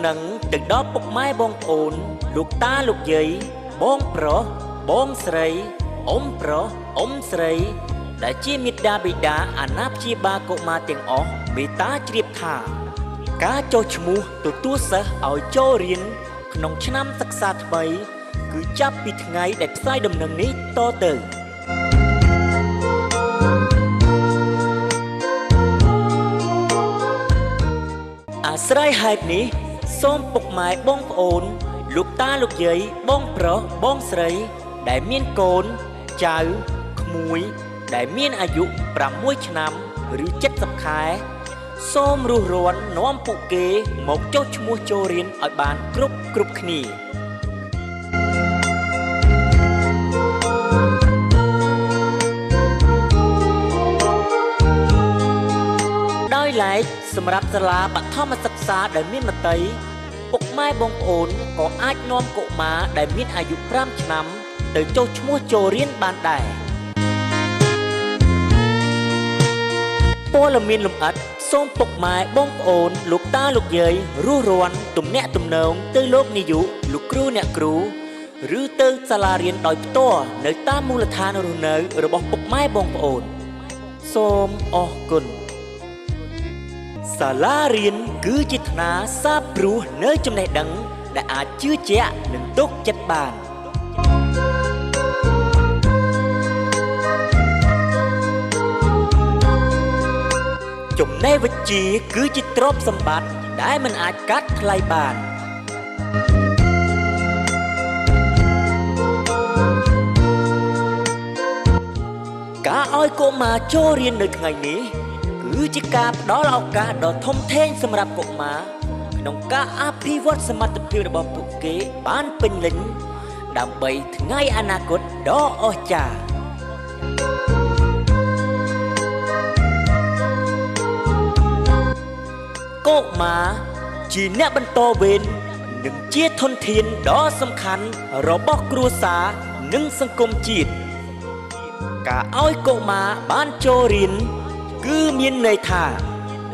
ណឹងទៅដល់ពុកម៉ែបងប្អូនលោកតាលោកយាយបងប្រុសបងស្រីអ៊ំប្រុសអ៊ំស្រីដែលជាមេត្តាបិតាអាណាព្យាបាលកុមារទាំងអស់មេត្តាជ្រាបថាការចុះឈ្មោះទទួលសិស្សឲ្យចូលរៀនក្នុងឆ្នាំសិក្សាថ្មីគឺចាប់ពីថ្ងៃដែលផ្សាយដំណឹងនេះតទៅអាស្រ័យហេតុនេះសូមពុកម៉ែបងប្អូនលោកតាលោកយាយបងប្រុសបងស្រីដែលមានកូនចៅក្មួយដែលមានអាយុ6ឆ្នាំឬ70ខែសូមរុះរាន់នាំពួកគេមកចុះឈ្មោះចូលរៀនឲ្យបានគ្រប់គ្នាដោយឡែកសម្រាប់សាលាបឋមសិក្សាដែលមានមត្តេយ្យពុកម៉ែបងប្អូនក៏អាចនាំកុមារដែលមានអាយុ5ឆ្នាំទៅចុះឈ្មោះចូលរៀនបានដែរព័ត៌មានលម្អិតសូមពុកម៉ែបងប្អូនលោកតាលោកយាយរុះរាន់ទំនាក់ទំនងទៅលោកនាយកលោកគ្រូអ្នកគ្រូឬទៅសាលារៀនដោយផ្ទាល់នៅតាមមូលដ្ឋានរស់នៅរបស់ពុកម៉ែបងប្អូនសូមអរគុណសាលារៀនគឺជាថ្នាលសាបព្រោះនៅចំណេះដឹងដែលអាចជឿជាក់និងទុកចិត្តបានចំណេះវិជ្ជាគឺជាទ្រព្យសម្បត្តិដែលមិនអាចកាត់ថ្លៃបានការឲ្យកុមារចូលរៀននៅថ្ងៃនេះគឺជាការផ្ដល់ឱកាសដ៏ធំធេងសម្រាប់កុមារក្នុងការអភិវឌ្ឍសមត្ថភាពរបស់ពួកគេបានពេញលេញដើម្បីថ្ងៃអនាគតដ៏អស្ចារ្យកុមារជាអ្នកបន្តវេននិងជាធនធានដ៏សំខាន់របស់គ្រួសារនិងសង្គមជាតិការឲ្យកុមារបានចូលរៀនគឺមានន័យថា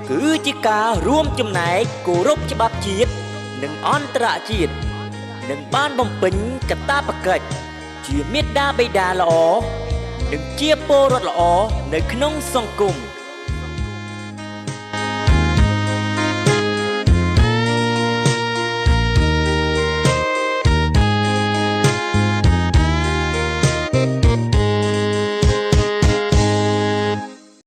គឺជាការរួមចំណែកគោរពច្បាប់ជាតិនិងអន្តរជាតិនិងបានបំពេញកាតព្វកិច្ចជាមេត្តាបិតាល្អនិងជាពលរដ្ឋល្អនៅក្នុងសង្គម